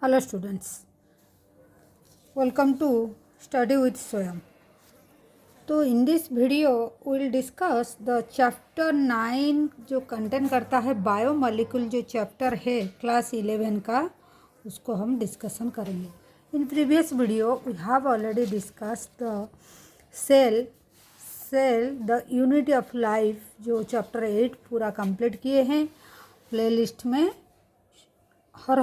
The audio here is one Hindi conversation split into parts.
Hello students, welcome to Study with Swayam. तो in this video we will discuss the chapter 9 जो कंटेंट करता है बायोमोलिक्यूल जो चैप्टर है क्लास 11 का उसको हम डिस्कशन करेंगे. In previous video we have already discussed the cell the unity of life जो चैप्टर 8 पूरा कंप्लीट किए हैं. प्लेलिस्ट में हर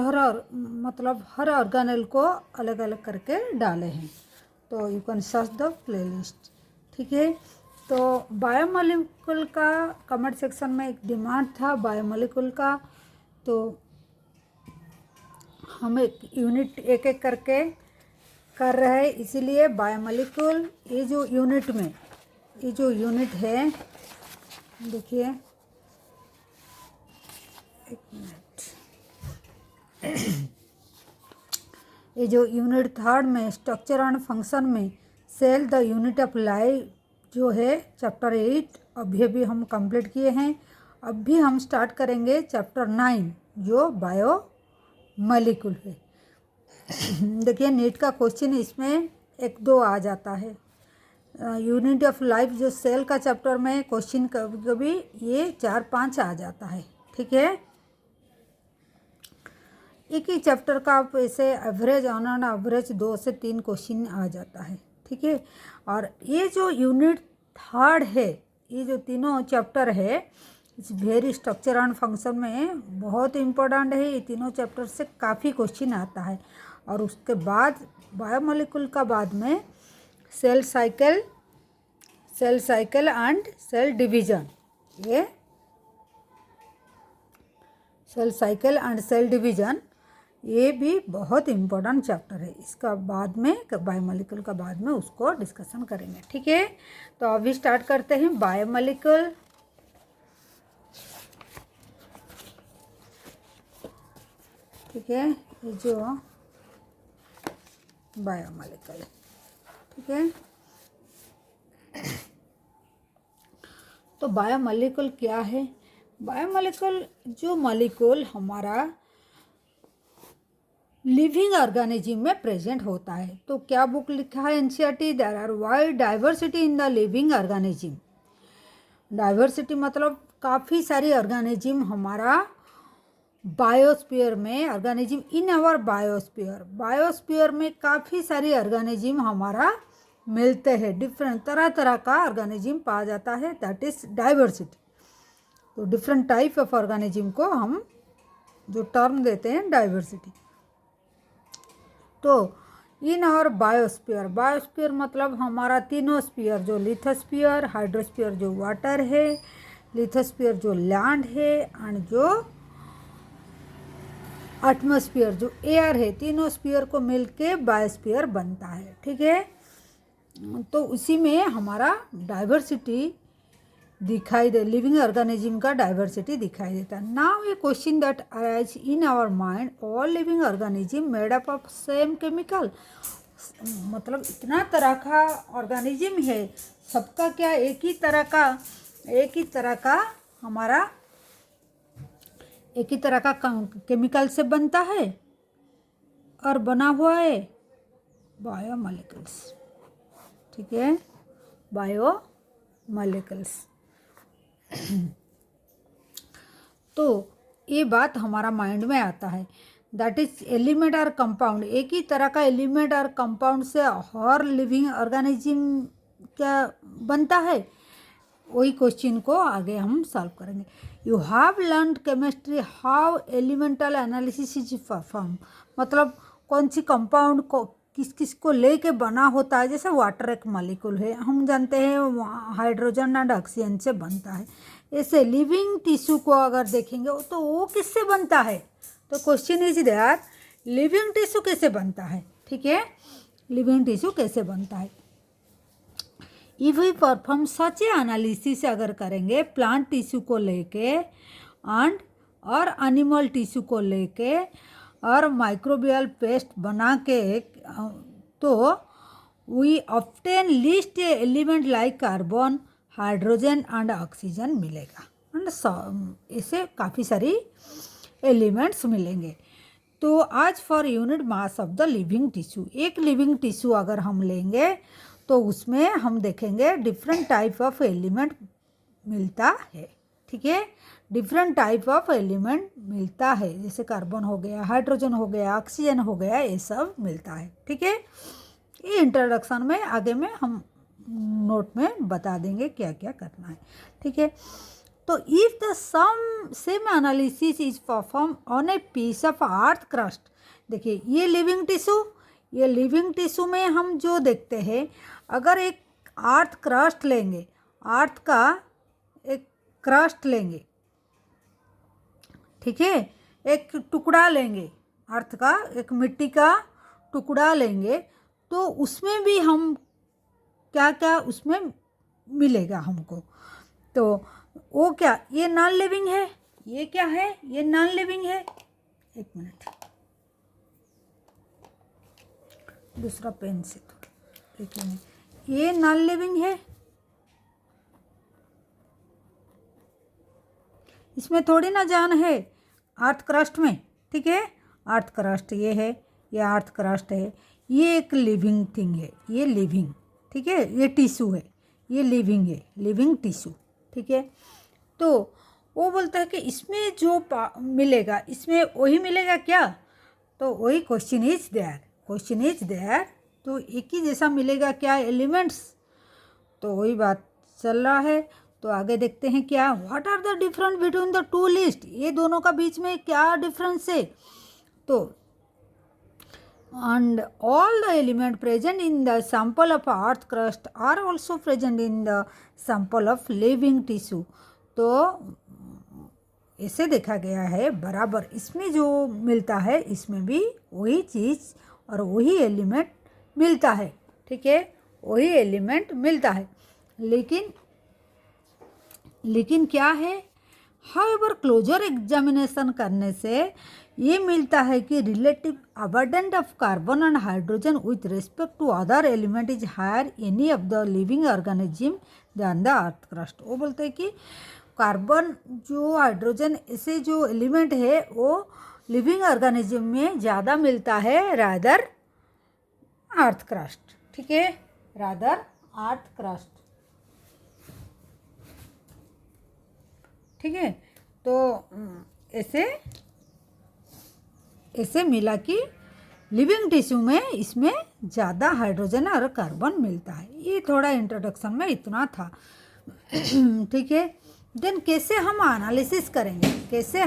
ऑर्गेनेल को अलग अलग करके डाले हैं, तो you can search the playlist. ठीक है, तो बायोमोलिक्यूल का कमेंट सेक्शन में एक डिमांड था बायोमोलिक्यूल का, तो हम एक यूनिट एक एक करके कर रहे हैं. इसीलिए बायोमोलिक्यूल ये जो यूनिट है देखिए, एक मिनट, ये जो यूनिट थर्ड में स्ट्रक्चर एंड फंक्शन में cell the unit of life जो है चैप्टर 8 अभी हम कंप्लीट किए हैं. अभी हम स्टार्ट करेंगे चैप्टर 9 जो बायो मॉलिक्यूल है. देखिए नीट का क्वेश्चन इसमें 1-2 आ जाता है. यूनिट ऑफ लाइफ जो सेल का चैप्टर में क्वेश्चन कभी कभी ये 4-5 आ जाता है. ठीक है, एक ही चैप्टर का आप ऐसे एवरेज ऑन एन एवरेज 2 से 3 क्वेश्चन आ जाता है. ठीक है, और ये जो यूनिट थर्ड है, ये जो तीनों चैप्टर है इस वेरी स्ट्रक्चर एंड फंक्शन में बहुत इम्पोर्टेंट है. ये तीनों चैप्टर से काफ़ी क्वेश्चन आता है. और उसके बाद बायोमोलिक्यूल का बाद में cell cycle and cell division, ये cell cycle and cell division ये भी बहुत इम्पोर्टेंट चैप्टर है. इसका बाद में बायोमोलिक्यूल का बाद में उसको डिस्कशन करेंगे. ठीक है, तो अभी स्टार्ट करते हैं बायोमोलिक्यूल. ठीक है, ये जो बायोमोलिक्यूल, ठीक है, तो बायोमोलिक्यूल क्या है? बायोमोलिक्यूल जो मॉलिक्यूल हमारा लिविंग ऑर्गेनिज्म में प्रेजेंट होता है. तो क्या बुक लिखा है NCERT, there are wide diversity in the living organism. Diversity मतलब काफ़ी सारी ऑर्गेनिज्म हमारा बायोस्फीयर में, ऑर्गेनिज्म इन आवर बायोस्फीयर में काफ़ी सारी ऑर्गेनिज्म हमारा मिलते हैं. डिफरेंट तरह तरह का ऑर्गेनिज्म पाया जाता है, दैट इज़ डाइवर्सिटी. तो डिफरेंट टाइप ऑफ ऑर्गेनिज्म को हम जो टर्म देते हैं डाइवर्सिटी. तो इन और बायोस्फीयर मतलब हमारा तीनों स्फीयर, जो लिथोस्फीयर, हाइड्रोस्फीयर जो वाटर है, लिथोस्फीयर जो लैंड है, एंड जो एटमॉस्फेयर जो एयर है, तीनों स्फीयर को मिलके बायोस्फीयर बनता है. ठीक है, तो उसी में हमारा डाइवर्सिटी दिखाई दे, लिविंग ऑर्गेनिज्म का डाइवर्सिटी दिखाई देता है. Now a question that arise in our mind, all living organism made up of same chemical. मतलब इतना तरह का ऑर्गेनिज्म है, सबका क्या एक ही तरह का केमिकल से बनता है और बना हुआ है बायोमोलिक्यूल्स. ठीक है, बायोमोलिक्यूल्स. तो ये बात हमारा माइंड में आता है, दैट इज एलिमेंट और कंपाउंड. एक ही तरह का एलिमेंट और कंपाउंड से हर लिविंग ऑर्गेनिज्म क्या बनता है, वही क्वेश्चन को आगे हम सॉल्व करेंगे. You have learned chemistry how elemental analysis is perform. मतलब कौन सी कंपाउंड को किस को लेके बना होता है. जैसे वाटर एक मॉलिक्यूल है, हम जानते हैं हाइड्रोजन एंड ऑक्सीजन से बनता है. ऐसे लिविंग टिश्यू को अगर देखेंगे तो वो किससे बनता है. तो question is that living tissue कैसे बनता है. ठीक है, लिविंग टिश्यू कैसे बनता है. If we perform such a analysis अगर करेंगे प्लांट टिश्यू को लेके एंड और एनिमल टिश्यू को लेके और माइक्रोबियल पेस्ट बना के, तो we obtain list element like carbon, hydrogen and oxygen मिलेगा. एंड ऐसे काफ़ी सारी एलिमेंट्स मिलेंगे. तो आज for unit mass of the living tissue, एक लिविंग टिश्यू अगर हम लेंगे तो उसमें हम देखेंगे डिफरेंट टाइप ऑफ एलिमेंट मिलता है। ठीक है, डिफरेंट टाइप ऑफ एलिमेंट मिलता है, जैसे कार्बन हो गया, हाइड्रोजन हो गया, ऑक्सीजन हो गया, ये सब मिलता है। ठीक है, ये इंट्रोडक्शन में आगे में हम नोट में बता देंगे क्या क्या करना है। ठीक है, तो if the same analysis is perform on a piece of earth crust, देखिए ये लिविंग टिश्यू, ये लिविंग टिश्यू में हम जो देखते हैं, अगर एक अर्थ क्रस्ट लेंगे, अर्थ का एक क्रस्ट लेंगे, ठीक है, एक टुकड़ा लेंगे, अर्थ का एक मिट्टी का टुकड़ा लेंगे, तो उसमें भी हम क्या क्या उसमें मिलेगा हमको, तो वो क्या, ये नॉन लिविंग है, ये क्या है, ये नॉन लिविंग है। एक मिनट, दूसरा पेन से तो एक मिनट, ये नॉन लिविंग है, इसमें थोड़ी ना जान है अर्थ क्रस्ट में। ठीक है, अर्थ क्रस्ट ये है, ये अर्थ क्रस्ट है, ये एक लिविंग थिंग है, ये लिविंग, ठीक है, ये टिश्यू है, ये लिविंग है, लिविंग टिश्यू। ठीक है, तो वो बोलता है कि इसमें जो मिलेगा, इसमें वही मिलेगा क्या, तो वही question is there, question is there, तो एक ही जैसा मिलेगा क्या एलिमेंट्स, तो वही बात चल रहा है। तो आगे देखते हैं क्या, what are the difference between the two list, ये दोनों का बीच में क्या डिफरेंस है, तो and all the element present in the sample of earth crust are also present in the sample of living tissue, तो ऐसे देखा गया है बराबर, इसमें जो मिलता है इसमें भी वही चीज़ और वही एलिमेंट मिलता है। ठीक है, वही एलिमेंट मिलता है, लेकिन क्या है, हाउएवर क्लोजर एग्जामिनेशन करने से ये मिलता है कि relative abundant of carbon and hydrogen with respect to other element is higher any of the living organism than the earth crust. वो बोलते हैं कि कार्बन जो हाइड्रोजन ऐसे जो एलिमेंट है वो लिविंग ऑर्गेनिज्म में ज़्यादा मिलता है रादर अर्थ क्रस्ट। ठीक है, रादर अर्थ क्रस्ट। ठीक है, तो ऐसे मिला कि लिविंग टिश्यू में इसमें ज़्यादा हाइड्रोजन और कार्बन मिलता है। ये थोड़ा इंट्रोडक्शन में इतना था। ठीक है, देन कैसे हम एनालिसिस करेंगे, कैसे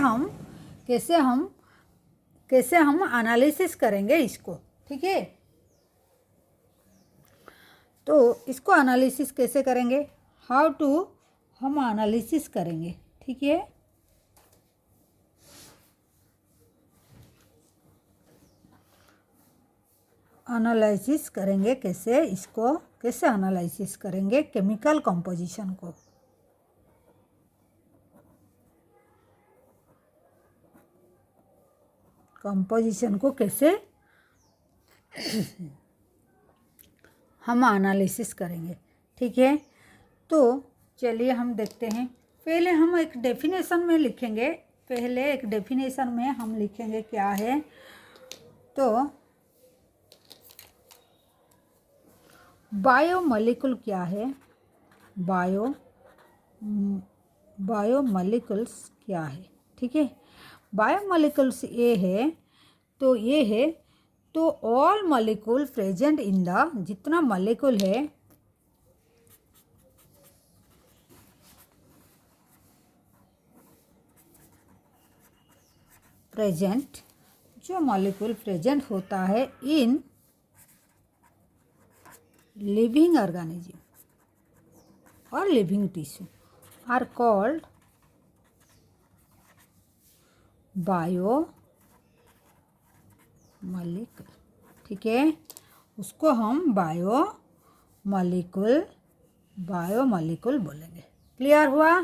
हम एनालिसिस करेंगे इसको। ठीक है, तो इसको एनालिसिस कैसे करेंगे, हाउ टू हम एनालिसिस करेंगे। ठीक है, एनालिसिस करेंगे कैसे, इसको कैसे एनालिसिस करेंगे, केमिकल कंपोजिशन को। कैसे हम एनालिसिस करेंगे। ठीक है, तो चलिए हम देखते हैं। पहले हम एक डेफिनेशन में लिखेंगे, हम लिखेंगे क्या है, तो बायोमॉलिक्यूल क्या है, बायोमॉलिक्यूल्स क्या है। ठीक है, बायोमॉलिक्यूल्स ये है, तो all molecule present in the, जितना मॉलिक्यूल है प्रेजेंट, जो मॉलिक्यूल प्रेजेंट होता है इन लिविंग ऑर्गेनिज्म और living tissue are called biomolecule. ठीक है, उसको हम बायोमॉलिक्यूल बोलेंगे। क्लियर हुआ?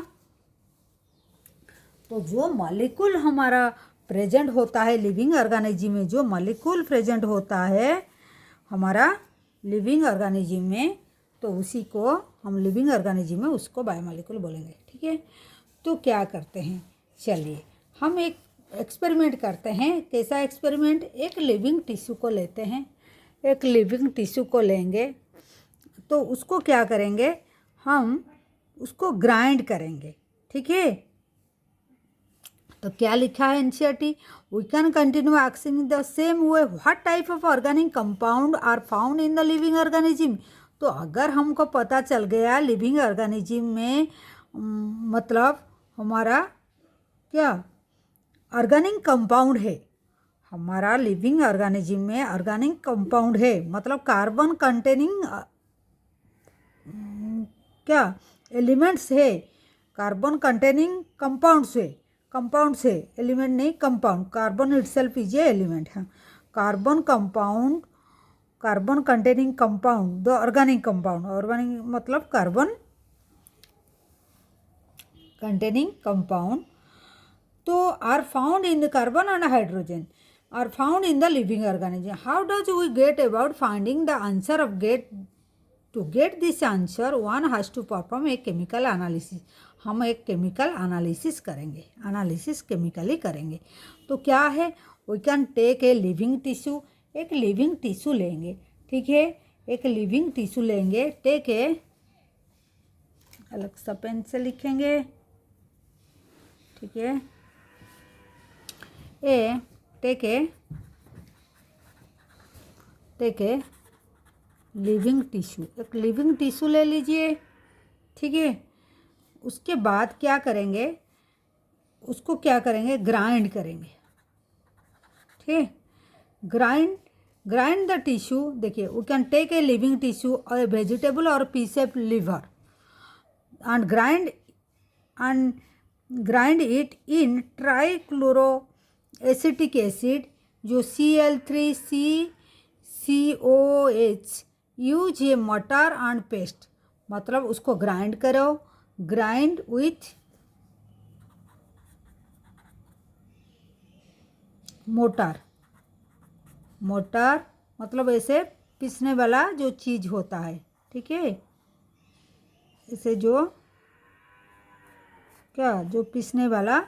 तो जो मॉलिक्यूल हमारा प्रेजेंट होता है लिविंग ऑर्गेनिज्म में, जो मॉलिक्यूल प्रेजेंट होता है हमारा लिविंग ऑर्गेनिज्म में, तो उसी को हम लिविंग ऑर्गेनिज्म में उसको बायोमॉलिक्यूल बोलेंगे। ठीक है, तो क्या करते हैं, चलिए हम एक एक्सपेरिमेंट करते हैं। कैसा एक्सपेरिमेंट? एक लिविंग टिश्यू को लेते हैं, एक लिविंग टिश्यू को लेंगे तो उसको क्या करेंगे, हम उसको ग्राइंड करेंगे। ठीक है, तो क्या लिखा है NCERT? We can continue asking the same way what type of organic compound are found in the living organism. तो अगर हमको पता चल गया लिविंग ऑर्गेनिज्म में मतलब हमारा क्या ऑर्गेनिक कंपाउंड है, हमारा लिविंग ऑर्गेनिज्म में ऑर्गेनिक कंपाउंड है, मतलब कार्बन कंटेनिंग क्या एलिमेंट्स है, कार्बन कंटेनिंग कंपाउंड्स है, एलिमेंट नहीं compound. Carbon itself is a element है। Carbon compound, carbon containing compound the organic compound, organic मतलब कार्बन कंटेनिंग कंपाउंड तो are found in the carbon and hydrogen are found in the living organism. How does we get about finding the answer of to get this answer one has to perform a chemical analysis. हम एक केमिकल एनालिसिस करेंगे, एनालिसिस केमिकली करेंगे। तो क्या है, we can take a living tissue, एक लिविंग टिश्यू लेंगे। ठीक है, एक लिविंग टिश्यू लेंगे, टेक ए, अलग सा पेन से लिखेंगे। ठीक है, टेक ए लिविंग टिश्यू, एक लिविंग टिश्यू ले लीजिए। ठीक है, उसके बाद क्या करेंगे, उसको क्या करेंगे, ग्राइंड करेंगे। ठीक है, ग्राइंड द टिश्यू। देखिए, we can take a living tissue or a vegetable or piece of liver and grind it in trichloroacetic acid जो Cl3CCOH। यूज ए मटर एंड पेस्ट, मतलब उसको ग्राइंड करो, ग्राइंड विथ मोटर मतलब ऐसे पीसने वाला जो चीज़ होता है। ठीक है, इसे जो पीसने वाला,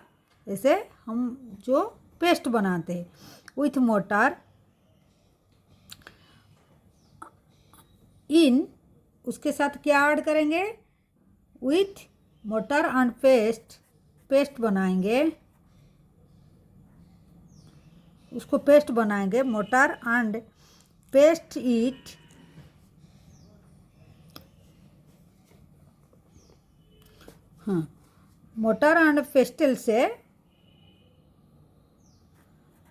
ऐसे हम जो पेस्ट बनाते हैं विथ मोटर इन, उसके साथ क्या ऐड करेंगे, विथ मोटर एंड पेस्ट बनाएंगे, उसको पेस्ट बनाएंगे, मोटर एंड पेस्ट इट हाँ, मोटर एंड पेस्टल से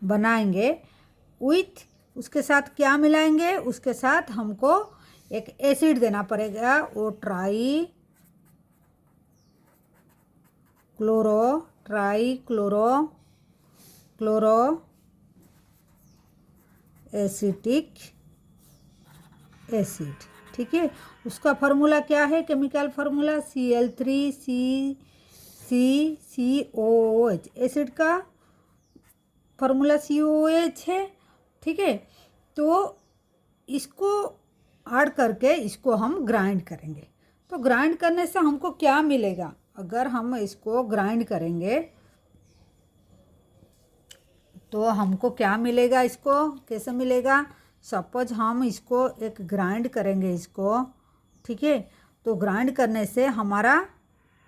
बनाएंगे विथ, उसके साथ क्या मिलाएंगे, उसके साथ हमको एक एसिड देना पड़ेगा, वो ट्राईक्लोरो एसिटिक एसिड। ठीक है, उसका फार्मूला क्या है, केमिकल फार्मूला Cl3CCCOH, एसिड का फार्मूला COH है। ठीक है, तो इसको ऐड करके इसको हम ग्राइंड करेंगे। तो ग्राइंड करने से हमको क्या मिलेगा, अगर हम इसको ग्राइंड करेंगे तो हमको क्या मिलेगा, इसको कैसे मिलेगा, सपोज हम इसको एक ग्राइंड करेंगे इसको। ठीक है, तो ग्राइंड करने से हमारा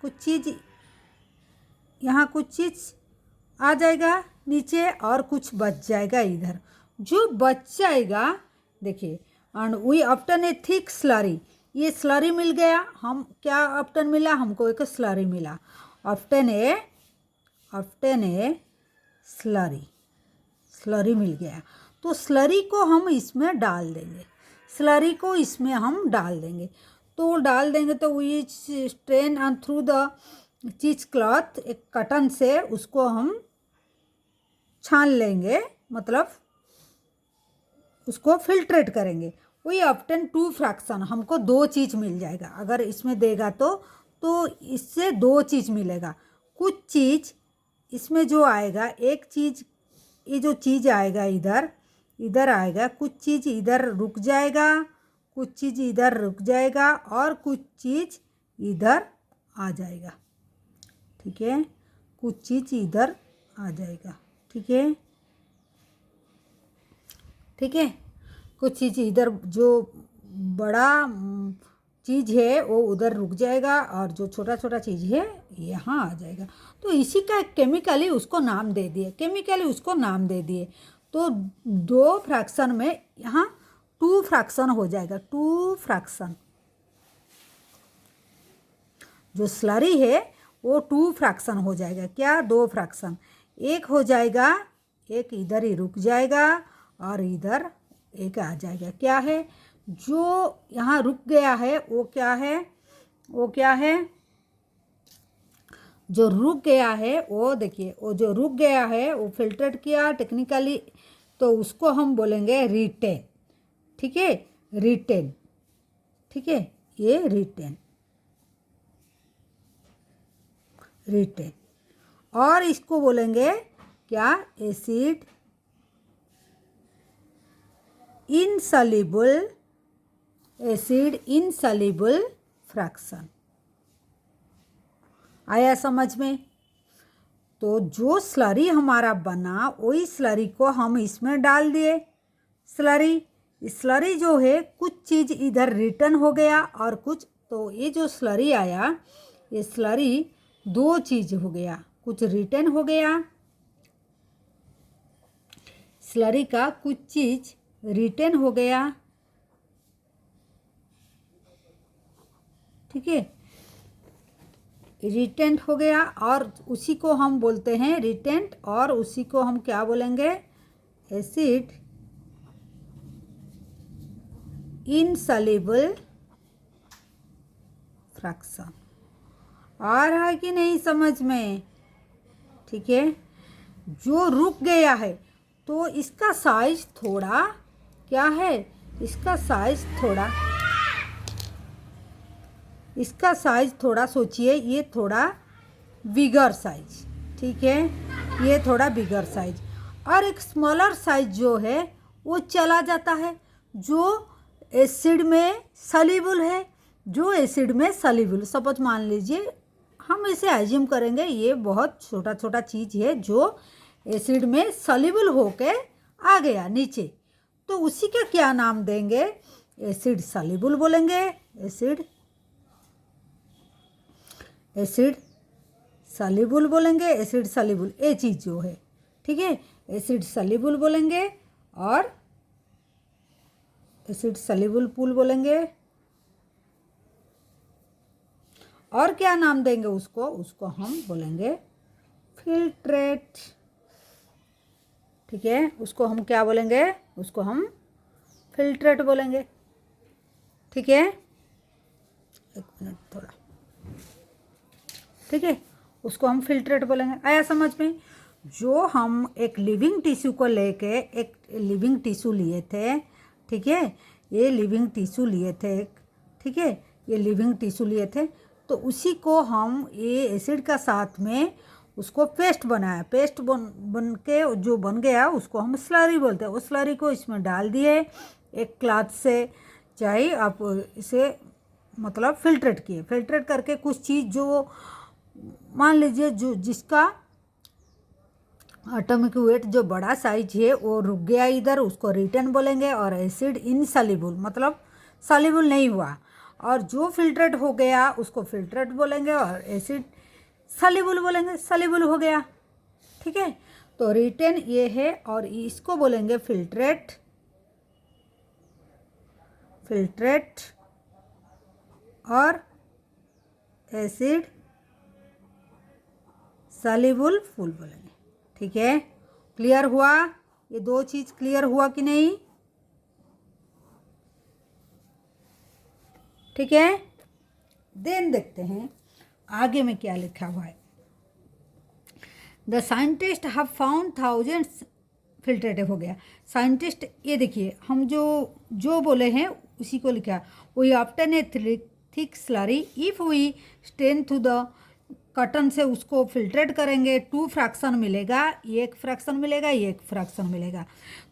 कुछ चीज़ यहाँ, कुछ चीज़ आ जाएगा नीचे और कुछ बच जाएगा इधर। जो बच जाएगा, देखिए, and we obtain a thick slurry, ये स्लरी मिल गया। हम क्या ऑब्टेन मिला, हमको एक स्लरी मिला, ऑब्टेन ए स्लरी मिल गया। तो स्लरी को हम इसमें डाल देंगे, तो डाल देंगे तो we strain and through the cheese cloth, एक कटन से उसको हम छान लेंगे, मतलब उसको फिल्ट्रेट करेंगे। वी ऑब्टेन 2 फ्रैक्शन, हमको 2 चीज़ मिल जाएगा। अगर इसमें देगा तो इससे 2 चीज़ मिलेगा। कुछ चीज़ इसमें जो आएगा, एक चीज़, ये जो चीज़ आएगा इधर आएगा, कुछ चीज़ इधर रुक जाएगा, कुछ चीज़ इधर रुक जाएगा और कुछ चीज़ इधर आ जाएगा। ठीक है, कुछ चीज़ इधर आ जाएगा। ठीक है, ठीक है। कुछ चीज़ इधर जो बड़ा चीज़ है वो उधर रुक जाएगा और जो छोटा छोटा चीज़ है यहाँ आ जाएगा। तो इसी का केमिकली उसको नाम दे दिए, केमिकली उसको नाम दे दिए। तो 2 फ्रैक्शन में यहाँ 2 फ्रैक्शन हो जाएगा, 2 फ्रैक्शन। जो स्लरी है वो 2 फ्रैक्शन हो जाएगा। क्या? 2 फ्रैक्शन। एक हो जाएगा, एक इधर ही रुक जाएगा और इधर एक आ जाएगा। क्या है? जो यहाँ रुक गया है वो क्या है? वो क्या है? जो रुक गया है वो देखिए, वो जो रुक गया है वो फिल्टर्ड किया टेक्निकली, तो उसको हम बोलेंगे रिटेन। ठीक है, रिटेन। ठीक है, ये रिटेन, रिटेन। और इसको बोलेंगे क्या? Acid insoluble, acid insoluble fraction. आया समझ में? तो जो स्लरी हमारा बना वही स्लरी को हम इसमें डाल दिए। स्लरी जो है कुछ चीज़ इधर रिटर्न हो गया और कुछ, तो ये जो स्लरी आया ये स्लरी 2 चीज़ हो गया, कुछ रिटर्न हो गया, स्लरी का कुछ चीज़ रिटर्न हो गया। ठीक है, रिटेंट हो गया और उसी को हम बोलते हैं रिटेंट, और उसी को हम क्या बोलेंगे? Acid insoluble fraction. आ रहा है कि नहीं समझ में? ठीक है, जो रुक गया है तो इसका साइज थोड़ा क्या है? इसका साइज थोड़ा सोचिए, ये थोड़ा बिगर साइज। ठीक है, ये थोड़ा बिगर साइज, और एक स्मॉलर साइज जो है वो चला जाता है, जो एसिड में सॉल्युबल है। जो एसिड में सॉल्युबल, सपोज मान लीजिए हम इसे एज्यूम करेंगे ये बहुत छोटा छोटा चीज़ है जो एसिड में सॉल्युबल होके आ गया नीचे, तो उसी का क्या नाम देंगे? एसिड सॉल्युबल बोलेंगे। एसिड सॉल्युबल बोलेंगे, एसिड सॉल्युबल ये चीज़ जो है। ठीक है, एसिड सॉल्युबल बोलेंगे और एसिड सॉल्युबल पूल बोलेंगे। और क्या नाम देंगे उसको? उसको हम बोलेंगे फिल्ट्रेट। ठीक है, उसको हम क्या बोलेंगे? उसको हम फिल्ट्रेट बोलेंगे। ठीक है, एक मिनट थोड़ा। ठीक है, उसको हम फिल्ट्रेट बोलेंगे। आया समझ में? जो हम एक लिविंग टिश्यू को लेके एक लिविंग टिश्यू लिए थे, ठीक है, ये लिविंग टिश्यू लिए थे, ठीक है, ये लिविंग टिश्यू लिए थे, तो उसी को हम ये एसिड का साथ में उसको पेस्ट बनाया। पेस्ट बन के जो बन गया उसको हम स्लरी बोलते हैं। उस स्लरी को इसमें डाल दिए एक क्लॉथ से, चाहे आप इसे मतलब फिल्ट्रेट किए। फिल्ट्रेट करके कुछ चीज़ जो मान लीजिए जो जिसका एटॉमिक वेट जो बड़ा साइज है वो रुक गया इधर, उसको रिटर्न बोलेंगे। और एसिड इनसॉल्युबल मतलब सॉल्युबल नहीं हुआ, और जो फिल्ट्रेट हो गया उसको फिल्ट्रेट बोलेंगे, और एसिड सॉल्युबल बोलेंगे, सॉल्युबल हो गया। ठीक है, तो रिटर्न ये है और इसको बोलेंगे फिल्ट्रेट। और एसिड सॉल्युबल फूल बोलेंगे। ठीक है, क्लियर हुआ? ये 2 चीज़ क्लियर हुआ कि नहीं? ठीक है, देन देखते हैं आगे में क्या लिखा हुआ है। The scientist have found thousands, फिल्ट्रेटिव हो गया। साइंटिस्ट, ये देखिए हम जो बोले हैं उसी को लिखा। We obtain a thick slurry if we strain through the cotton से उसको फिल्ट्रेट करेंगे, 2 फ्रैक्शन मिलेगा, एक फ्रैक्शन मिलेगा, एक फ्रैक्शन मिलेगा।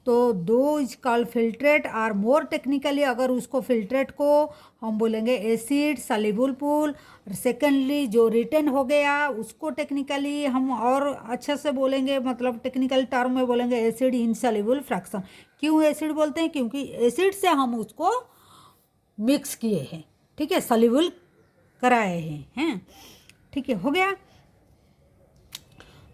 तो 2 इज कॉल्ड फिल्ट्रेट। और मोर टेक्निकली अगर उसको फिल्ट्रेट को हम बोलेंगे एसिड सॉल्युबल पूल। सेकेंडली जो रिटर्न हो गया उसको टेक्निकली हम और अच्छे से बोलेंगे, मतलब टेक्निकल टर्म में बोलेंगे एसिड इनसॉल्युबल फ्रैक्शन। क्यों एसिड बोलते हैं? क्योंकि एसिड से हम उसको मिक्स किए हैं, ठीक है, सॉल्युबल कराए हैं। ठीक है, हो गया।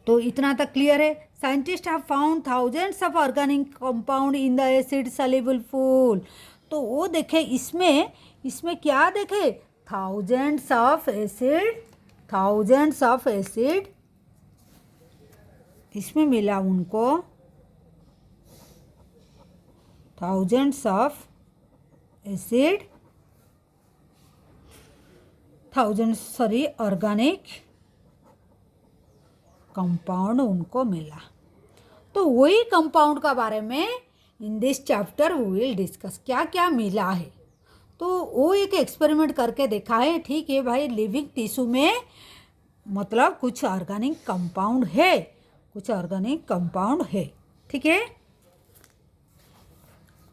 तो इतना तक क्लियर है। Scientist have found thousands of organic compound in the acid soluble pool. तो वो देखे इसमें क्या देखे? थाउजेंड्स ऑफ एसिड इसमें मिला उनको, thousands of acid, organic compound उनको मिला। तो वही कंपाउंड का बारे में in this chapter we will discuss, क्या क्या मिला है। तो वो एक एक्सपेरिमेंट करके देखा है, ठीक है भाई, लिविंग टिश्यू में मतलब कुछ ऑर्गेनिक कंपाउंड है, ठीक है।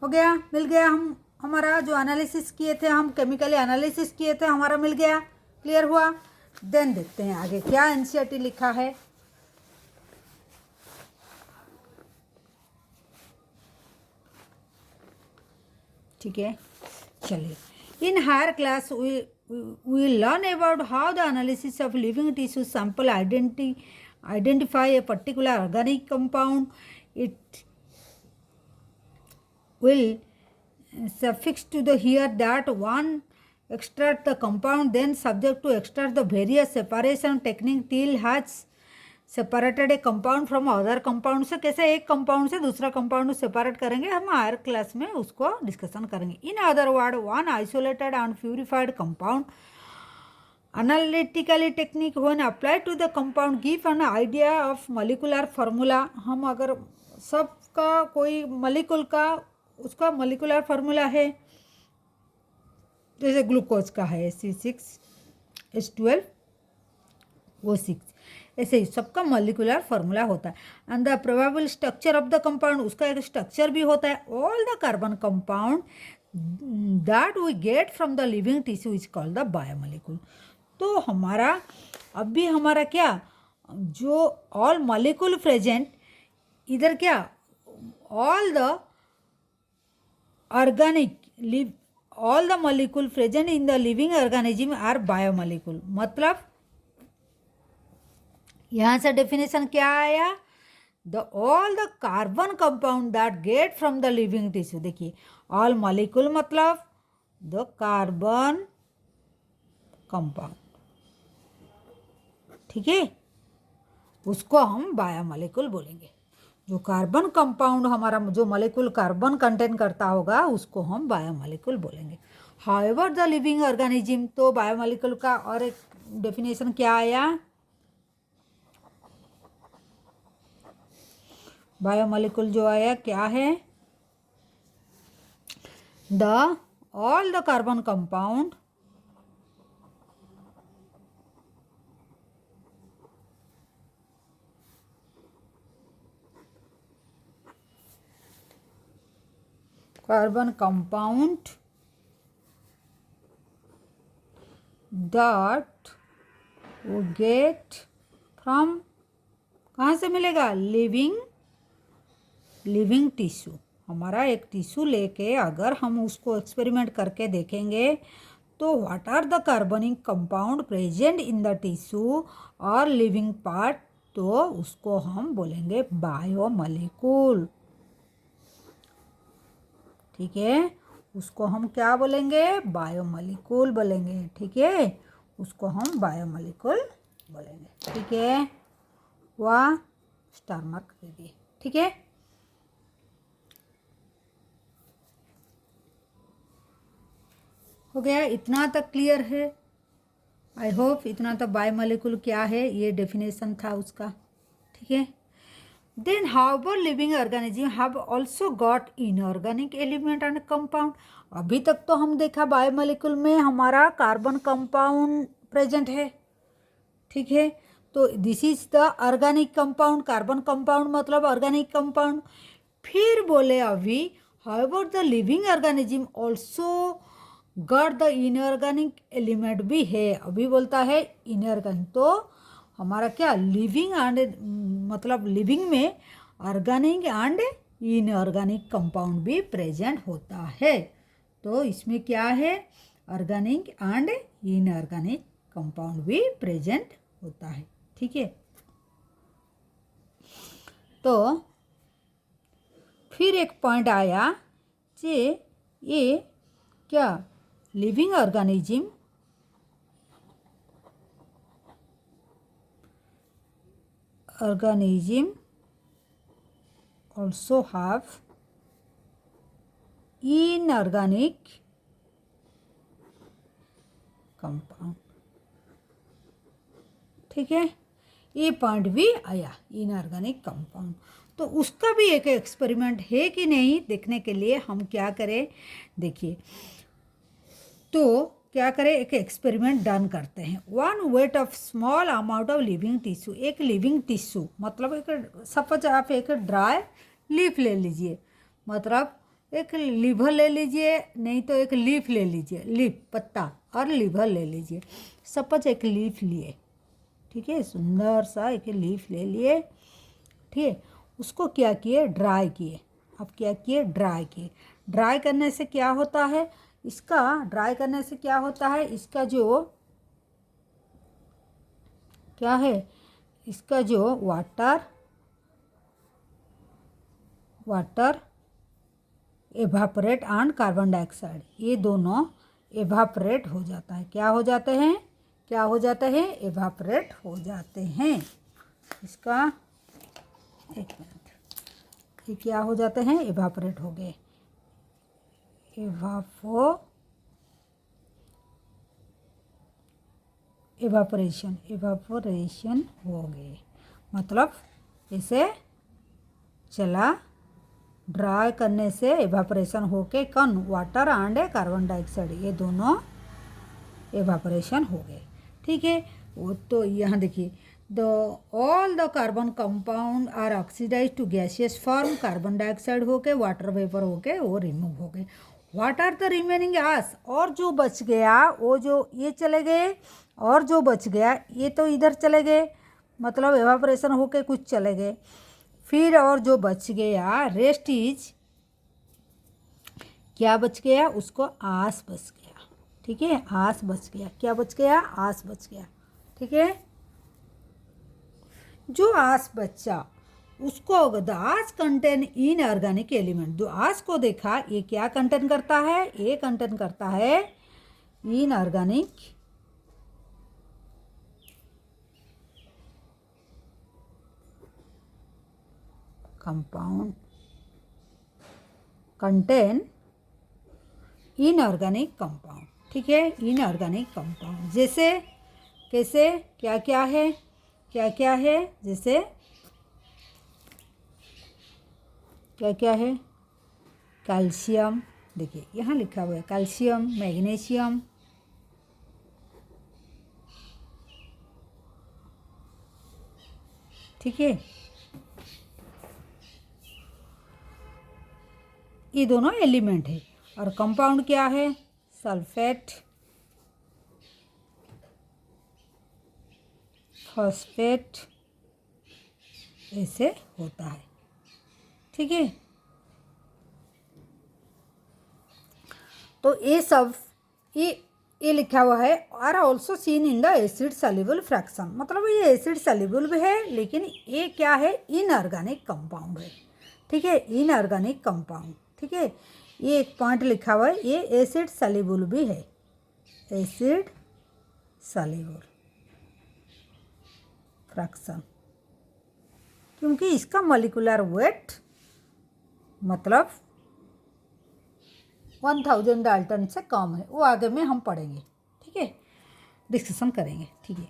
हो गया, मिल गया। हम हमारा जो एनालिसिस किए थे, हम केमिकली एनालिसिस किए थे, हमारा मिल गया, क्लियर हुआ। देन देखते हैं आगे क्या एनसीईआरटी लिखा है। ठीक है, चलिए। In higher class we learn about how the analysis of living tissue sample identify a particular organic compound. It will suffix to the here that one extract the compound, then subject to extract the various separation technique till has separated A compound from other compound से। कैसे एक कंपाउंड से दूसरा कंपाउंड सेपरेट करेंगे, हम हायर क्लास में उसको डिस्कशन करेंगे। In other word, one isolated and purified compound analytically technique when applied to the compound give an idea of molecular formula. हम अगर सबका कोई मॉलिक्यूल का उसका मॉलिक्यूलर फार्मूला है, जैसे ग्लूकोज का है C6H12O6, ऐसे ही सबका मॉलिक्यूलर फार्मूला होता है। And the probable structure of the compound, उसका एक स्ट्रक्चर भी होता है। All the carbon compound that we get from the living tissue is called the biomolecule. तो हमारा अब भी हमारा क्या, जो ऑल मॉलिक्यूल प्रेजेंट इधर क्या, all the organic all the molecule present in the living organism are biomolecule. मतलब यहाँ से डेफिनेशन क्या आया, all the carbon compound that get from the living tissue. देखिए, ऑल मॉलिक्यूल मतलब द कार्बन कंपाउंड, ठीक है, उसको हम बायोमॉलिक्यूल बोलेंगे। जो कार्बन कंपाउंड हमारा जो मॉलिक्यूल कार्बन कंटेन करता होगा उसको हम बायोमॉलिक्यूल बोलेंगे। हाउएवर द लिविंग ऑर्गेनिज्म, तो बायोमॉलिक्यूल का और एक डेफिनेशन क्या आया, बायोमॉलिक्यूल जो आया क्या है, the all the carbon compound that वो गेट फ्रॉम, कहाँ से मिलेगा, लिविंग टिश्यू। हमारा एक टिश्यू लेके अगर हम उसको एक्सपेरिमेंट करके देखेंगे तो व्हाट आर द कार्बनिक compound present in the tissue और लिविंग पार्ट, तो उसको हम बोलेंगे बायोमॉलिक्यूल, ठीक है, उसको हम क्या बोलेंगे, बायोमॉलिक्यूल बोलेंगे, ठीक है, उसको हम बायोमॉलिक्यूल बोलेंगे, ठीक है। वह स्टार मार्क दे दिए, ठीक है। हो गया, इतना तक क्लियर है, आई होप इतना तक बायोमॉलिक्यूल क्या है ये डेफिनेशन था उसका, ठीक है। Then however living organism have also got inorganic element and compound. अभी तक तो हम देखा बायोमॉलिक्यूल में हमारा कार्बन कंपाउंड प्रेजेंट है, ठीक है। तो this is the organic compound, carbon compound मतलब ऑर्गेनिक कंपाउंड। फिर बोले अभी however the living organism also got the inorganic element भी है। अभी बोलता है इनऑर्गेनिक, तो हमारा क्या लिविंग एंड मतलब लिविंग में ऑर्गेनिक एंड इनऑर्गेनिक कंपाउंड भी प्रेजेंट होता है। तो इसमें क्या है, ऑर्गेनिक एंड इनऑर्गेनिक कंपाउंड भी प्रेजेंट होता है, ठीक है। तो फिर एक पॉइंट आया कि ये क्या living organism also have inorganic compound, ठीक है। ये पॉइंट भी आया इनऑर्गेनिक कंपाउंड। तो उसका भी एक एक्सपेरिमेंट है कि नहीं देखने के लिए हम क्या करें, देखिए। तो क्या करें, एक एक्सपेरिमेंट डन करते हैं। 1 weight of small amount of living tissue, एक लिविंग टिश्यू मतलब एक सपोज आप एक ड्राई लीफ ले लीजिए, मतलब एक लीवर ले लीजिए, नहीं तो एक लीफ ले लीजिए, लीफ पत्ता और लीवर ले लीजिए। सपोज एक लीफ लिए, ठीक है, सुंदर सा एक लीफ ले लिए, ठीक है। उसको क्या किए, ड्राई किए। अब क्या किए, ड्राई किए। ड्राई करने से क्या होता है, इसका ड्राई करने से क्या होता है, इसका जो क्या है, इसका जो water evaporate and carbon dioxide, ये दोनों एवापोरेट हो जाता है। क्या हो जाते हैं, क्या हो जाते हैं, एवापोरेट हो जाते हैं। इसका एक मिनट, ये क्या हो जाते हैं, एवापोरेट हो गए, एवापोरेशन हो गए, मतलब इसे चला ड्राई करने से एवापोरेशन होके कौन, वाटर एंड कार्बन डाइऑक्साइड, ये दोनों एवापोरेशन हो गए, ठीक है। वो तो यहाँ देखिए, all the carbon compound are oxidise to gaseous form, carbon dioxide होके वाटर वेपर होके वो रिमूव हो गए। What are the remaining gas, और जो बच गया वो जो ये चले गए, और जो बच गया ये तो इधर चले गए, मतलब एवापोरेशन होके कुछ चले गए। फिर और जो बच गया रेस्ट इज, क्या बच गया, उसको आस बच गया, ठीक है, आस बच गया। क्या बच गया, आस बच गया, ठीक है। जो आस बचा उसको the ash contain inorganic element, जो आस को देखा ये क्या कंटेन करता है, ये कंटेन करता है inorganic compound, contain inorganic compound, ठीक है, इनऑर्गेनिक कंपाउंड। जैसे कैसे, क्या क्या है, क्या क्या है, जैसे क्या क्या है, कैल्शियम, देखिए यहाँ लिखा हुआ है कैल्शियम, मैग्नीशियम, ठीक है। ये दोनों एलिमेंट है। और कंपाउंड क्या है, सल्फेट, फॉस्फेट, ऐसे होता है, ठीक है। तो ये सब ये लिखा हुआ है, are also seen in the acid soluble fraction, मतलब ये एसिड सॉल्युबल भी है, लेकिन ये क्या है, इनऑर्गेनिक कंपाउंड है, ठीक है, इनऑर्गेनिक कंपाउंड, ठीक है। ये एक पॉइंट लिखा हुआ है, ये एसिड सॉल्युबल भी है, एसिड सॉल्युबल फ्रैक्शन, क्योंकि इसका मॉलिक्यूलर वेट मतलब 1000 डाल्टन से कम है। वो आगे में हम पढ़ेंगे, ठीक है, डिस्कशन करेंगे, ठीक है।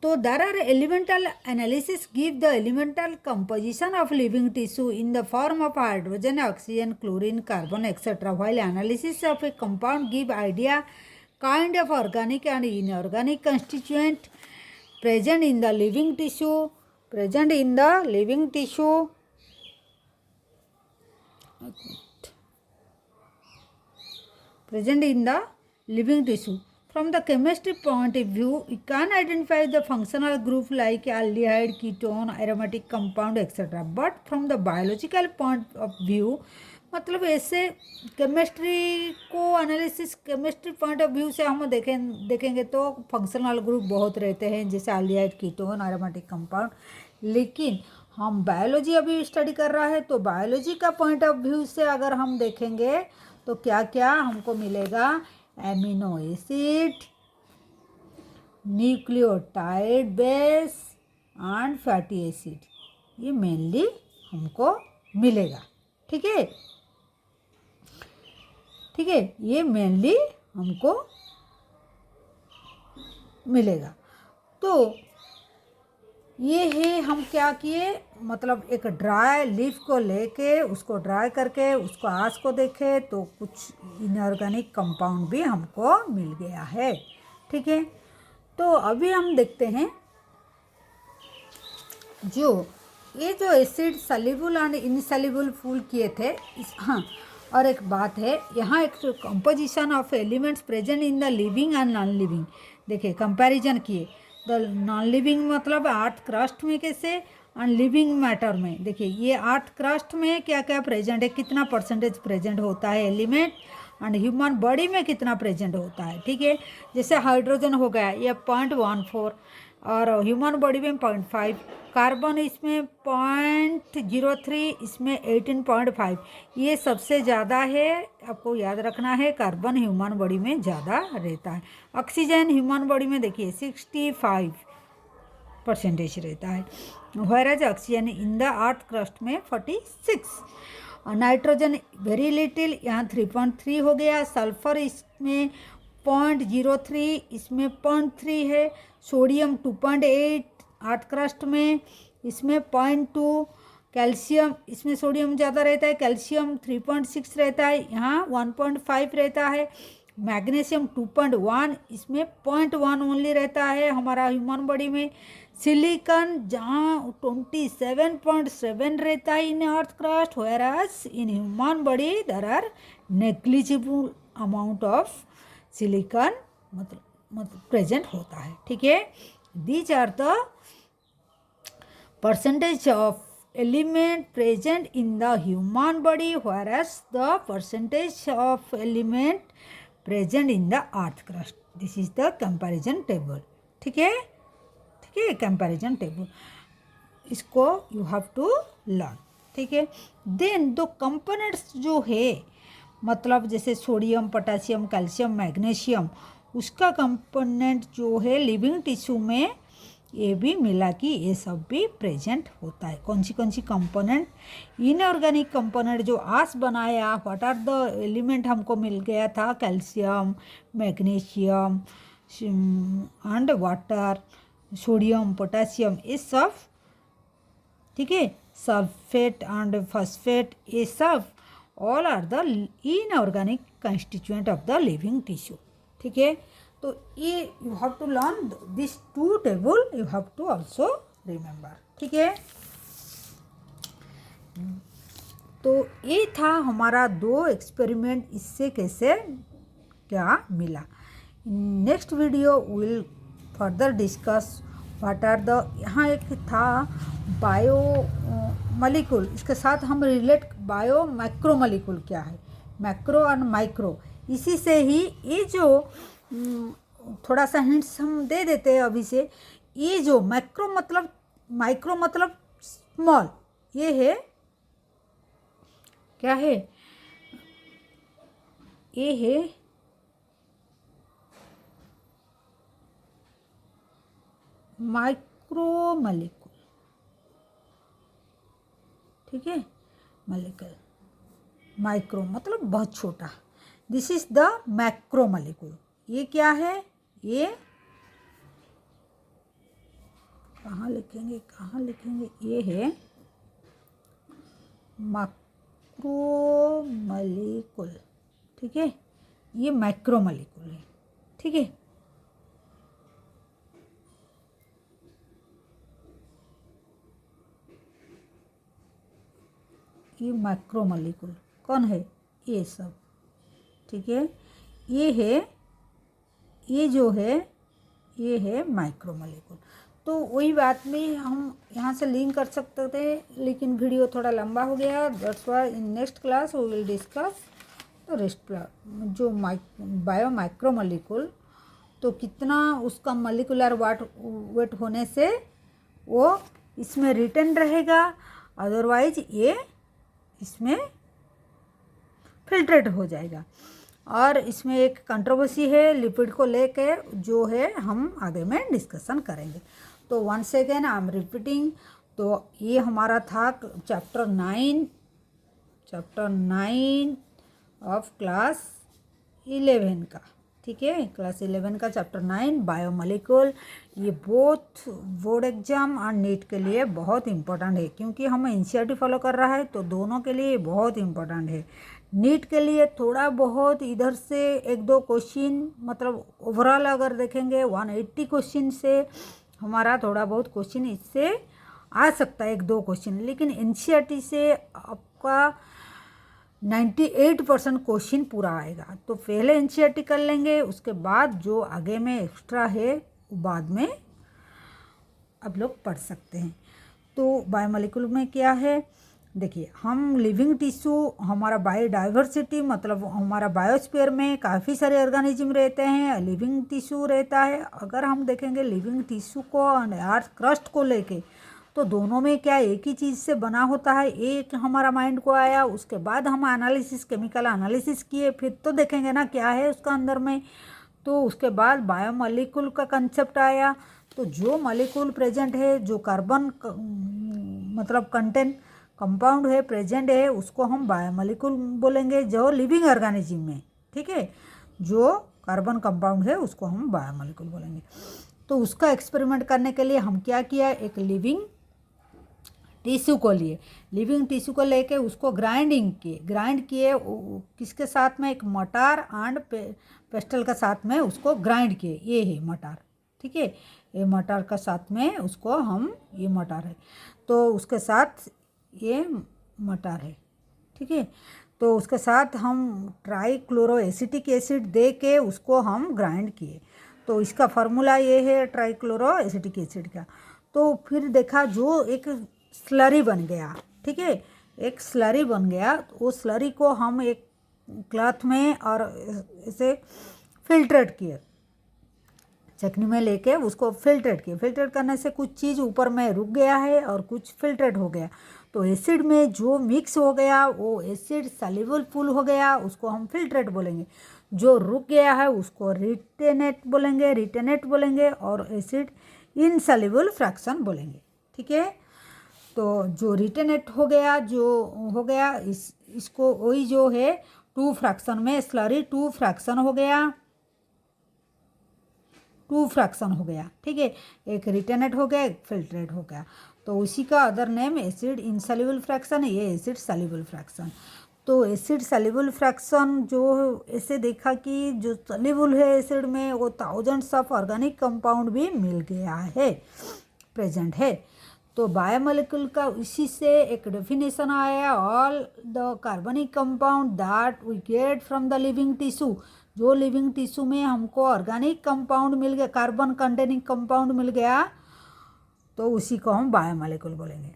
तो there are elemental analysis give the elemental composition of living tissue in the form of hydrogen, oxygen, chlorine, carbon etcetera, while analysis of a compound give idea kind of organic and inorganic constituent present in the living tissue, present in the living tissue, present in the living tissue. From the chemistry point of view, you can identify the functional group like aldehyde, ketone, aromatic compound, etc. But from the biological point of view, मतलब ऐसे केमिस्ट्री को analysis chemistry point of view से हम देखेंगे तो फंक्शनल ग्रुप बहुत रहते हैं, जैसे एल्डिहाइड, कीटोन, एरोमेटिक कंपाउंड. लेकिन हम बायोलॉजी अभी स्टडी कर रहा है, तो बायोलॉजी का पॉइंट ऑफ व्यू से अगर हम देखेंगे तो क्या क्या हमको मिलेगा? Amino acid, nucleotide base and fatty acid, ये मेनली हमको मिलेगा. ठीक है, ठीक है, ये मेनली हमको मिलेगा. तो ये है हम क्या किए, मतलब एक ड्राई लीफ को लेके उसको ड्राई करके उसको आँच को देखे तो कुछ इनऑर्गेनिक कंपाउंड भी हमको मिल गया है. ठीक है, तो अभी हम देखते हैं ये जो एसिड सॉल्युबल एंड इनसॉल्युबल फूल किए थे हाँ, और एक बात है, यहाँ एक composition of elements present in the living and non living. देखिए कंपैरिजन किए, द नॉन लिविंग मतलब अर्थ क्रस्ट में कैसे, एंड लिविंग मैटर में. देखिए ये अर्थ क्रस्ट में क्या क्या प्रेजेंट है, कितना परसेंटेज प्रेजेंट होता है एलिमेंट, एंड ह्यूमन बॉडी में कितना प्रेजेंट होता है. ठीक है, जैसे हाइड्रोजन हो गया ये 0.14 और ह्यूमन बॉडी में 0.5, कार्बन इसमें 0.03, इसमें 18.5. ये सबसे ज़्यादा है, आपको याद रखना है, कार्बन ह्यूमन बॉडी में ज़्यादा रहता है. ऑक्सीजन ह्यूमन बॉडी में देखिए 65% रहता है, whereas oxygen in the earth crust में 46. नाइट्रोजन वेरी लिटिल, यहाँ 3.3 हो गया. सल्फर इसमें 0.03, इसमें 0.3 है. सोडियम 2.8 अर्थ क्रस्ट में, इसमें 0.2. कैल्शियम, इसमें सोडियम ज़्यादा रहता है, कैल्शियम 3.6 रहता है, यहाँ 1.5 रहता है. मैग्नीशियम 2.1, इसमें 0.1 ओनली रहता है हमारा ह्यूमन बॉडी में. सिलिकॉन जहाँ 27.7 रहता है in earth crust, whereas in human body there are negligible amount of silicon मतलब प्रेजेंट होता है. ठीक है, these are the percentage of element present in the human body, whereas the percentage of element present in the earth crust. This is the comparison table. ठीक है, ठीक है, comparison table इसको you have to learn. ठीक है, then दो components जो है मतलब जैसे सोडियम, पोटेशियम, कैल्शियम, मैग्नीशियम, उसका कंपोनेंट जो है लिविंग टिश्यू में ये भी मिला कि ये सब भी प्रेजेंट होता है. कौन सी कंपोनेंट, इनऑर्गेनिक कंपोनेंट जो आस बनाया, व्हाट आर द एलिमेंट हमको मिल गया था, calcium, magnesium and water, sodium, potassium, ये सब. ठीक है, सल्फेट एंड फॉस्फेट, ये सब all are the inorganic constituent of the living tissue. ठीक है, तो ये you have to learn this two table, you have to also remember. ठीक है, तो ये था हमारा 2 एक्सपेरिमेंट, इससे कैसे क्या मिला. Next video will further discuss what are the, यहाँ एक था बायो मॉलिक्यूल, इसके साथ हम रिलेट बायो मैक्रो मॉलिक्यूल क्या है, मैक्रो और माइक्रो. इसी से ही ये जो थोड़ा सा हिंट्स हम दे देते हैं अभी से. ये जो मैक्रो मतलब माइक्रो मतलब स्मॉल, ये है क्या है, ये है माइक्रो मॉलिक्यूल. ठीक है, मॉलिक्यूल, माइक्रो मतलब बहुत छोटा. This is the macro molecule. ये क्या है, ये कहाँ लिखेंगे, ये है मैक्रो मॉलिक्यूल. ठीक है, ये मैक्रो मॉलिक्यूल है. ठीक है, कि मैक्रोमोलिक्यूल कौन है, ये सब, ठीक है। ये है, ये जो है ये है माइक्रोमोलिक्यूल। तो वही बात में हम यहाँ से लिंक कर सकते थे, लेकिन वीडियो थोड़ा लंबा हो गया। That's why in next class we will discuss the rest जो बायो माइक्रोमोलिक्यूल, तो कितना उसका मोलिकुलर वेट होने से वो इसमें रिटर्न रहेगा, अदरवाइज ये इसमें फिल्ट्रेट हो जाएगा। और इसमें एक कंट्रोवर्सी है लिपिड को लेके, जो है हम आगे में डिस्कशन करेंगे। तो once again I am repeating, तो ये हमारा था चैप्टर 9 ऑफ क्लास 11 का, ठीक है। क्लास 11 का चैप्टर 9 बायोमोलिक्यूल। ये बोथ बोर्ड एग्जाम और नीट के लिए बहुत इंपॉर्टेंट है, क्योंकि हम एनसीईआरटी फॉलो कर रहा है, तो दोनों के लिए बहुत इंपॉर्टेंट है। नीट के लिए थोड़ा बहुत इधर से एक दो क्वेश्चन, मतलब ओवरऑल अगर देखेंगे 180 क्वेश्चन से हमारा थोड़ा बहुत क्वेश्चन इससे आ सकता है, एक दो क्वेश्चन, लेकिन एनसीईआरटी से आपका 98% क्वेश्चन पूरा आएगा। तो पहले एनसीईआरटी कर लेंगे, उसके बाद जो आगे में एक्स्ट्रा है वो बाद में आप लोग पढ़ सकते हैं। तो बायोमोलिक्यूल में क्या है, देखिए, हम लिविंग टिश्यू, हमारा बायोडाइवर्सिटी, मतलब हमारा बायोस्फीयर में काफ़ी सारे ऑर्गेनिज्म रहते हैं, लिविंग टिश्यू रहता है। अगर हम देखेंगे लिविंग टिश्यू को और अर्थ क्रस्ट को लेके, तो दोनों में क्या एक ही चीज़ से बना होता है, एक हमारा माइंड को आया। उसके बाद हम एनालिसिस, केमिकल एनालिसिस किए, फिर तो देखेंगे ना क्या है उसका अंदर में। तो उसके बाद बायोमोलिक्यूल का कंसेप्ट आया। तो जो मॉलिक्यूल प्रेजेंट है, जो कार्बन मतलब कंटेंट कंपाउंड है, प्रेजेंट है, उसको हम बायोमोलिक्यूल बोलेंगे, जो लिविंग ऑर्गेनिज्म में, ठीक है। जो कार्बन कंपाउंड है उसको हम बायोमोलिक्यूल बोलेंगे। तो उसका एक्सपेरिमेंट करने के लिए हम क्या किया, एक लिविंग टिश्यू को लिए, लिविंग टिश्यू को लेके उसको ग्राइंड किए किसके साथ में, एक मटार एंड पेस्टल का साथ में उसको ग्राइंड किए। ये है मटार, ठीक है। ये मटार का साथ में उसको हम, ये मटार है, तो उसके साथ ये मटार है, ठीक है। तो उसके साथ हम ट्राईक्लोरो एसिटिक एसिड दे के उसको हम ग्राइंड किए। तो इसका फार्मूला ये है ट्राईक्लोरो एसिटिक एसिड का। तो फिर देखा जो एक स्लरी बन गया, ठीक है, एक स्लरी बन गया। वो स्लरी को हम एक क्लॉथ में और इसे फिल्ट्रेट किए, चटनी में लेके उसको फिल्ट्रेट किए। फिल्ट्रेट करने से कुछ चीज़ ऊपर में रुक गया है और कुछ फिल्ट्रेट हो गया। तो एसिड में जो मिक्स हो गया वो एसिड सॉल्युबल फुल हो गया, उसको हम फिल्ट्रेट बोलेंगे। जो रुक गया है उसको रिटेनेट बोलेंगे और एसिड इनसॉल्युबल फ्रैक्शन बोलेंगे, ठीक है। तो जो रिटेनेट हो गया, इसको वही जो है 2 फ्रैक्शन में स्लरी 2 फ्रैक्शन हो गया, ठीक है। एक रिटेनेट हो गया, एक फिल्ट्रेट हो गया। तो उसी का other name acid insoluble fraction है, ये एसिड सॉल्युबल फ्रैक्शन। तो एसिड सॉल्युबल फ्रैक्शन जो ऐसे देखा कि जो सॉल्युबल है एसिड में, वो थाउजेंड्स ऑफ ऑर्गेनिक कंपाउंड भी मिल गया है, प्रेजेंट है। तो बायोमोलिक्यूल का इसी से एक डेफिनेशन आया, ऑल द कार्बनिक compound that we get from the living tissue. जो लिविंग टिश्यू में हमको ऑर्गेनिक कंपाउंड मिल गया, कार्बन कंटेनिंग कंपाउंड मिल गया, तो उसी को हम बायोमोलिक्यूल बोलेंगे।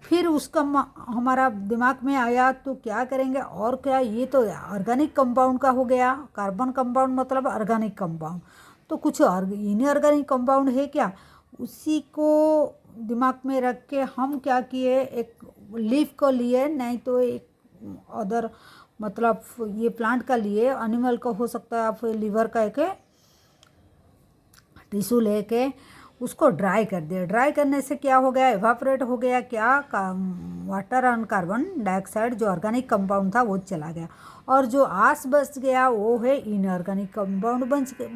फिर उसका हमारा दिमाग में आया तो क्या करेंगे, और क्या, ये तो ऑर्गेनिक कंपाउंड का हो गया, कार्बन कंपाउंड मतलब ऑर्गेनिक कंपाउंड, तो कुछ इनऑर्गेनिक कंपाउंड है क्या, उसी को दिमाग में रख के हम क्या किए, एक लीफ को लिए, नहीं तो एक अदर मतलब ये प्लांट का लिए, एनिमल का हो सकता है, आप लीवर का एक टिश्यू लेके उसको ड्राई कर दिया। ड्राई करने से क्या हो गया, एवापोरेट हो गया, क्या वाटर और कार्बन डाइऑक्साइड जो ऑर्गेनिक कंपाउंड था वो चला गया, और जो आस बच गया वो है इनऑर्गेनिक कंपाउंड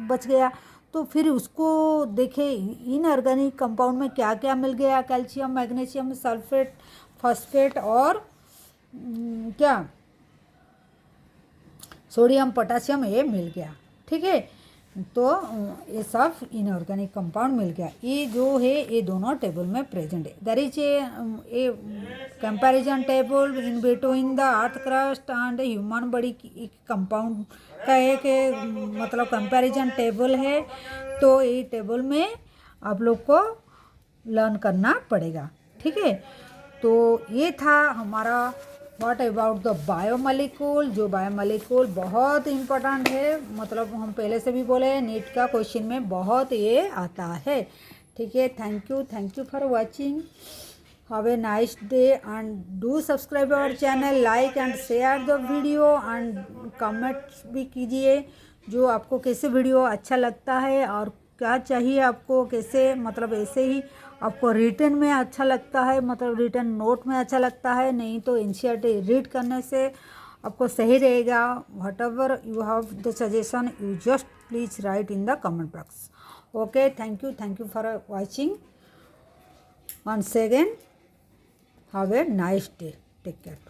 बच गया। तो फिर उसको देखे इनऑर्गेनिक कंपाउंड में क्या क्या मिल गया, कैल्शियम, मैग्नीशियम, सल्फेट, फॉस्फेट और क्या सोडियम, पोटासियम, ये मिल गया, ठीक है। तो ये सब इनऑर्गेनिक कंपाउंड मिल गया। ये जो है ये दोनों टेबल में प्रेजेंट है। There is a comparison table in between the earth crust and human body compound का एक मतलब कंपैरिजन टेबल है। तो ये टेबल में आप लोग को लर्न करना पड़ेगा, ठीक है। तो ये था हमारा व्हाट अबाउट द बायोमोलिक्यूल। जो बायोमोलिक्यूल बहुत इम्पोर्टेंट है, मतलब हम पहले से भी बोले नीट का क्वेश्चन में बहुत ये आता है, ठीक है। Thank you for watching. Have a nice day and do subscribe our channel, like and share the video and comments भी कीजिए जो आपको कैसे वीडियो अच्छा लगता है और क्या चाहिए आपको, कैसे मतलब ऐसे ही आपको रिटन में अच्छा लगता है, मतलब रिटन नोट में अच्छा लगता है, नहीं तो एनसीईआरटी रीड करने से आपको सही रहेगा। What ever you have the suggestion you just please right in the comment box. Okay, thank you for watching once again. Have a nice day. Take care. Bye.